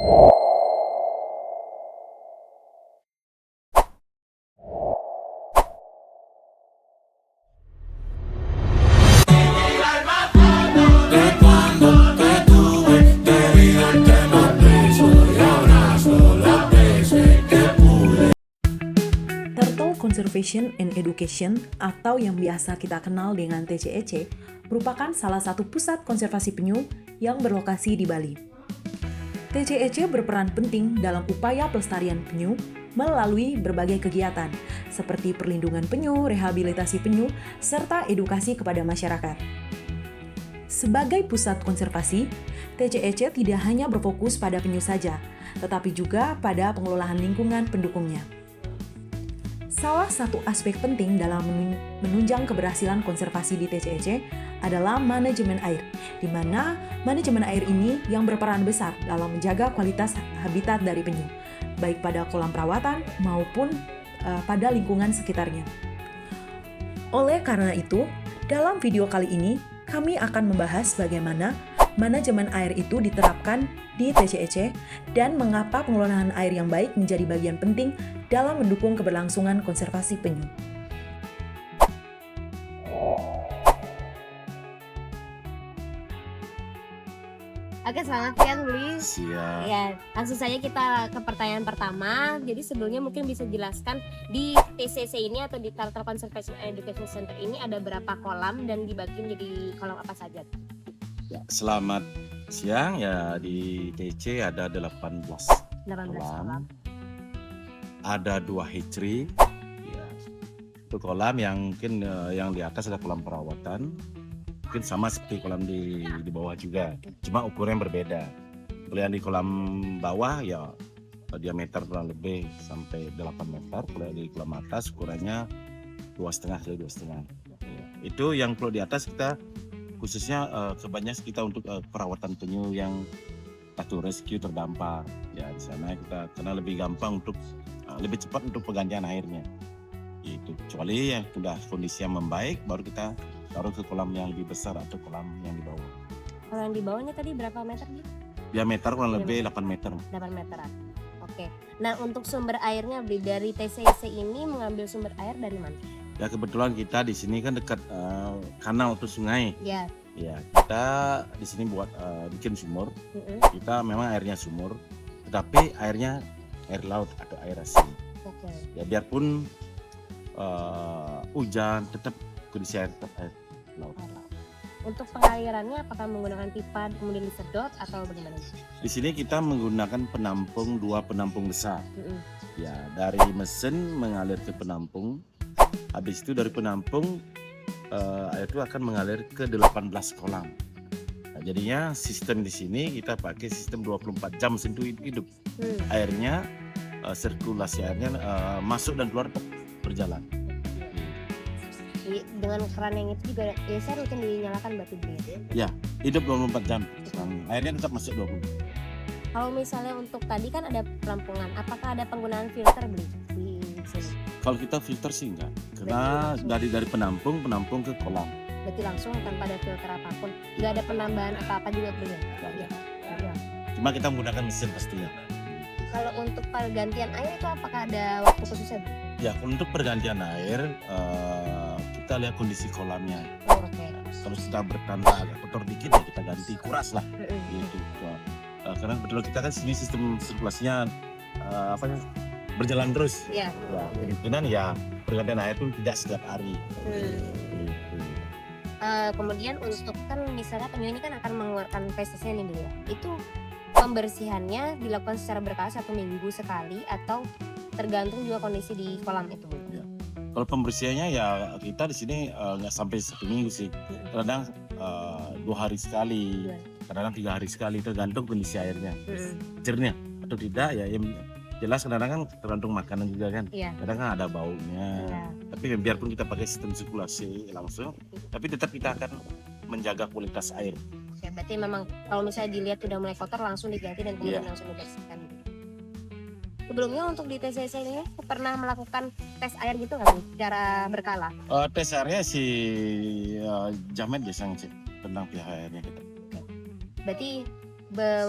Turtle Conservation and Education atau yang biasa kita kenal dengan TCEC merupakan salah satu pusat konservasi penyu yang berlokasi di Bali. TCEC berperan penting dalam upaya pelestarian penyu melalui berbagai kegiatan seperti perlindungan penyu, rehabilitasi penyu, serta edukasi kepada masyarakat. Sebagai pusat konservasi, TCEC tidak hanya berfokus pada penyu saja, tetapi juga pada pengelolaan lingkungan pendukungnya. Salah satu aspek penting dalam menunjang keberhasilan konservasi di TCEC adalah manajemen air, di mana manajemen air ini yang berperan besar dalam menjaga kualitas habitat dari penyu, baik pada kolam perawatan maupun pada lingkungan sekitarnya. Oleh karena itu, dalam video kali ini, kami akan membahas bagaimana manajemen air itu diterapkan di TCEC dan mengapa pengelolaan air yang baik menjadi bagian penting dalam mendukung keberlangsungan konservasi penyu. Oke, selamat siang, Luis. Siap. Ya, langsung saja kita ke pertanyaan pertama. Jadi sebelumnya mungkin bisa jelaskan di TCC ini atau di Turtle Conservation and Education Center ini ada berapa kolam dan dibagi menjadi kolam apa saja? Ya, selamat siang ya, di TC ada 18 kolam. Ada 2 hatchery. Ya. Itu kolam yang mungkin yang di atas ada kolam perawatan. Mungkin sama seperti kolam di bawah juga. Cuma ukuran berbeda. Kalau yang di kolam bawah ya diameter kurang lebih sampai 8 meter. Kalau yang di kolam atas ukurannya 2,5 kali 2,5. Ya. Itu yang kalau di atas kita khususnya kebanyakan kita untuk perawatan penyu yang atau rescue terdampak. Ya di sana kita karena lebih gampang untuk lebih cepat untuk penggantian airnya. Itu kecuali yang sudah kondisi yang membaik baru kita taruh ke kolam yang lebih besar atau kolam yang di bawah. Kalau yang di bawahnya tadi berapa meter gitu? Diameter kurang lebih 8 meter. 8 meteran. Oke. Nah, untuk sumber airnya dari TCC ini mengambil sumber air dari mana? Ya kebetulan kita di sini kan dekat kanal atau sungai. Ya. Ya kita di sini buat bikin sumur. Kita memang airnya sumur, tetapi airnya air laut atau air asin. Oke. Ya biarpun hujan tetap kondisi air tetap air laut. Untuk pengalirannya apakah menggunakan pipa kemudian disedot atau bagaimana? Di sini kita menggunakan penampung, 2 penampung besar. Ya dari mesin mengalir ke penampung. Habis itu dari penampung air itu akan mengalir ke 18 kolam. Nah, jadinya sistem di sini kita pakai sistem 24 jam mesin itu hidup. Airnya sirkulasi airnya masuk dan keluar berjalan. Dengan keran yang itu juga biasa rutin dinyalakan berarti ya? Ya, hidup 24 jam. Airnya tetap masuk 20. Kalau misalnya untuk tadi kan ada perampungan, apakah ada penggunaan filter di sini? Kalau kita filter sih enggak, karena dari penampung ke kolam. Berarti langsung tanpa ada filter apapun, nggak ada penambahan apa-apa juga belum? Ya. Cuma kita menggunakan mesin pastinya. Kalau untuk pergantian air itu apakah ada waktu khususnya? Ya, untuk pergantian air kita lihat kondisi kolamnya. Oke. Kalau sudah bertambah agak kotor dikit ya kita ganti, kuras lah. Gitu. Karena betul kita kan sini sistem sirkulasinya berjalan terus. Iya. Ya, kemungkinan ya pergantian air itu tidak setiap hari. Gitu. Kemudian untuk kan misalnya penyu ini kan akan mengeluarkan fesesnya nih dulu ya. Itu pembersihannya dilakukan secara berkala 1 minggu sekali atau tergantung juga kondisi di kolam itu? Ya. Kalau pembersihannya ya kita di sini nggak sampai 1 minggu sih. Kadang 2 hari sekali, kadang 3 hari sekali, tergantung kondisi airnya. Jernih atau tidak ya yang jelas kadang-kadang kan tergantung makanan juga kan. Iya. Kadang kan ada baunya. Iya. Tapi biarpun kita pakai sistem sirkulasi langsung, tapi tetap kita akan menjaga kualitas air. Oke, berarti memang kalau misalnya dilihat udah mulai kotor langsung diganti dan kemudian langsung dibersihkan. Sebelumnya untuk di TCC ini pernah melakukan tes air gitu nggak sih secara berkala? Tes airnya si Jamet biasanya sih tentang pH airnya kita. Berarti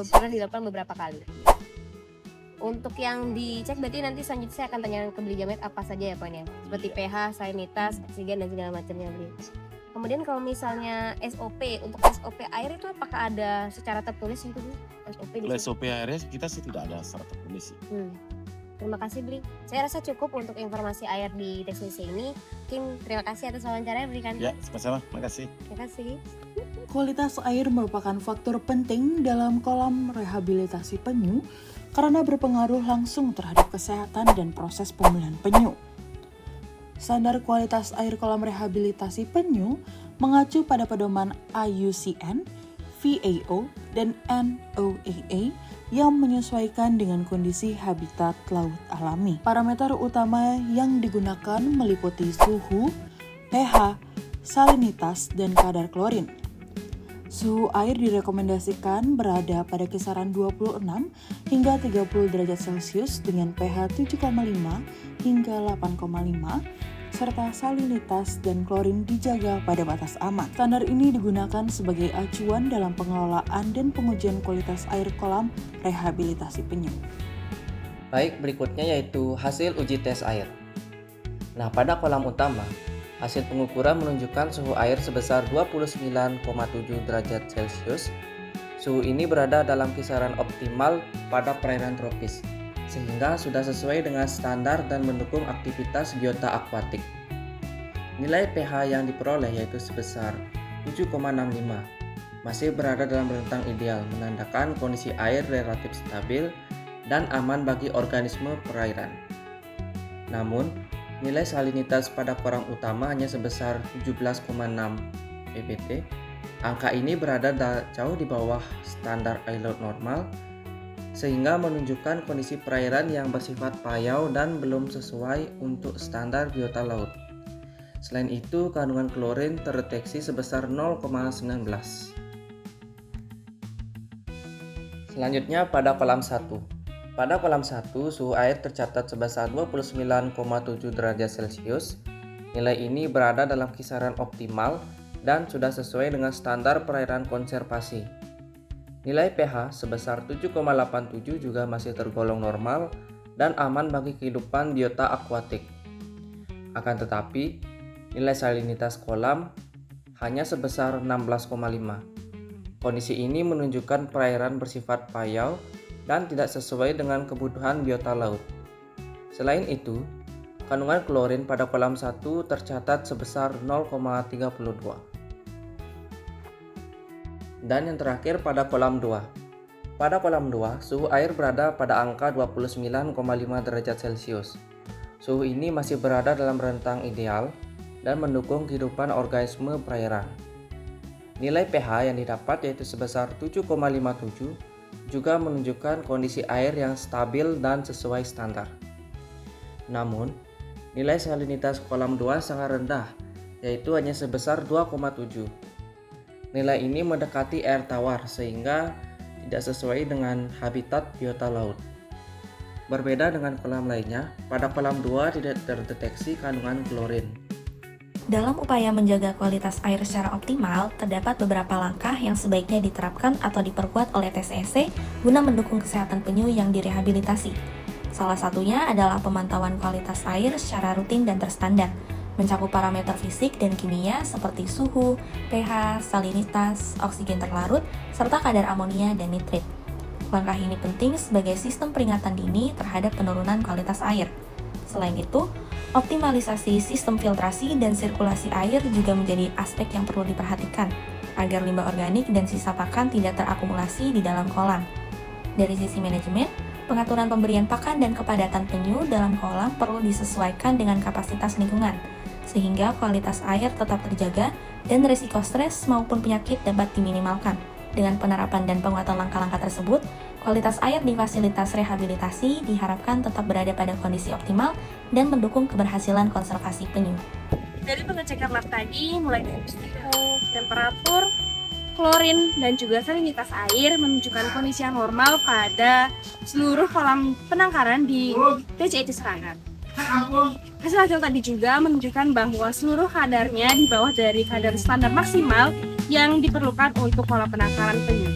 pernah dilakukan beberapa kali? Untuk yang dicek berarti nanti selanjutnya saya akan tanya ke Beli Jamet apa saja ya Pak ya. Seperti pH, salinitas, oksigen dan segala macamnya Beli. Kemudian kalau misalnya SOP, untuk SOP air itu apakah ada secara tertulis itu Beli? SOP di Kalau situ? SOP ARS kita sih tidak ada secara tertulis sih. Terima kasih Beli. Saya rasa cukup untuk informasi air di TCC ini. Mungkin terima kasih atas wawancaranya Beli kan. Ya, sama-sama. Makasih. Terima kasih. Kualitas air merupakan faktor penting dalam kolam rehabilitasi penyu karena berpengaruh langsung terhadap kesehatan dan proses pemulihan penyu. Standar kualitas air kolam rehabilitasi penyu mengacu pada pedoman IUCN, VAO, dan NOAA yang menyesuaikan dengan kondisi habitat laut alami. Parameter utama yang digunakan meliputi suhu, pH, salinitas, dan kadar klorin. Suhu air direkomendasikan berada pada kisaran 26 hingga 30 derajat Celcius dengan pH 7,5 hingga 8,5 serta salinitas dan klorin dijaga pada batas aman. Standar ini digunakan sebagai acuan dalam pengelolaan dan pengujian kualitas air kolam rehabilitasi penyu. Baik, berikutnya yaitu hasil uji tes air. Nah, pada kolam utama, hasil pengukuran menunjukkan suhu air sebesar 29,7 derajat Celcius. Suhu ini berada dalam kisaran optimal pada perairan tropis, sehingga sudah sesuai dengan standar dan mendukung aktivitas biota akuatik. Nilai pH yang diperoleh yaitu sebesar 7,65, masih berada dalam rentang ideal, menandakan kondisi air relatif stabil dan aman bagi organisme perairan. Namun, nilai salinitas pada kolam utama hanya sebesar 17,6 ppt. Angka ini berada jauh di bawah standar air laut normal, sehingga menunjukkan kondisi perairan yang bersifat payau dan belum sesuai untuk standar biota laut. Selain itu, kandungan klorin terdeteksi sebesar 0,19. Selanjutnya pada kolam 1. Pada kolam 1, suhu air tercatat sebesar 29,7 derajat Celcius. Nilai ini berada dalam kisaran optimal dan sudah sesuai dengan standar perairan konservasi. Nilai pH sebesar 7,87 juga masih tergolong normal dan aman bagi kehidupan biota akuatik. Akan tetapi, nilai salinitas kolam hanya sebesar 16,5. Kondisi ini menunjukkan perairan bersifat payau dan tidak sesuai dengan kebutuhan biota laut. Selain itu, kandungan klorin pada kolam 1 tercatat sebesar 0,32. Dan yang terakhir pada kolam 2. Pada kolam 2, suhu air berada pada angka 29,5 derajat Celcius. Suhu ini masih berada dalam rentang ideal dan mendukung kehidupan organisme perairan. Nilai pH yang didapat yaitu sebesar 7,57 juga menunjukkan kondisi air yang stabil dan sesuai standar. Namun, nilai salinitas kolam 2 sangat rendah, yaitu hanya sebesar 2,7. Nilai ini mendekati air tawar sehingga tidak sesuai dengan habitat biota laut. Berbeda dengan kolam lainnya, pada kolam 2 tidak terdeteksi kandungan klorin. Dalam upaya menjaga kualitas air secara optimal, terdapat beberapa langkah yang sebaiknya diterapkan atau diperkuat oleh TCC guna mendukung kesehatan penyu yang direhabilitasi. Salah satunya adalah pemantauan kualitas air secara rutin dan terstandar, mencakup parameter fisik dan kimia seperti suhu, pH, salinitas, oksigen terlarut, serta kadar amonia dan nitrit. Langkah ini penting sebagai sistem peringatan dini terhadap penurunan kualitas air. Selain itu, optimalisasi sistem filtrasi dan sirkulasi air juga menjadi aspek yang perlu diperhatikan, agar limbah organik dan sisa pakan tidak terakumulasi di dalam kolam. Dari sisi manajemen, pengaturan pemberian pakan dan kepadatan penyu dalam kolam perlu disesuaikan dengan kapasitas lingkungan, sehingga kualitas air tetap terjaga dan risiko stres maupun penyakit dapat diminimalkan. Dengan penerapan dan penguatan langkah-langkah tersebut, kualitas air di fasilitas rehabilitasi diharapkan tetap berada pada kondisi optimal dan mendukung keberhasilan konservasi penyu. Dari pengecekan lab tadi, mulai dari suhu, temperatur, klorin, dan juga salinitas air menunjukkan kondisi yang normal pada seluruh kolam penangkaran di TCC Serangan. Hasil tadi juga menunjukkan bahwa seluruh kadarnya di bawah dari kadar standar maksimal yang diperlukan untuk kolam penangkaran penyu.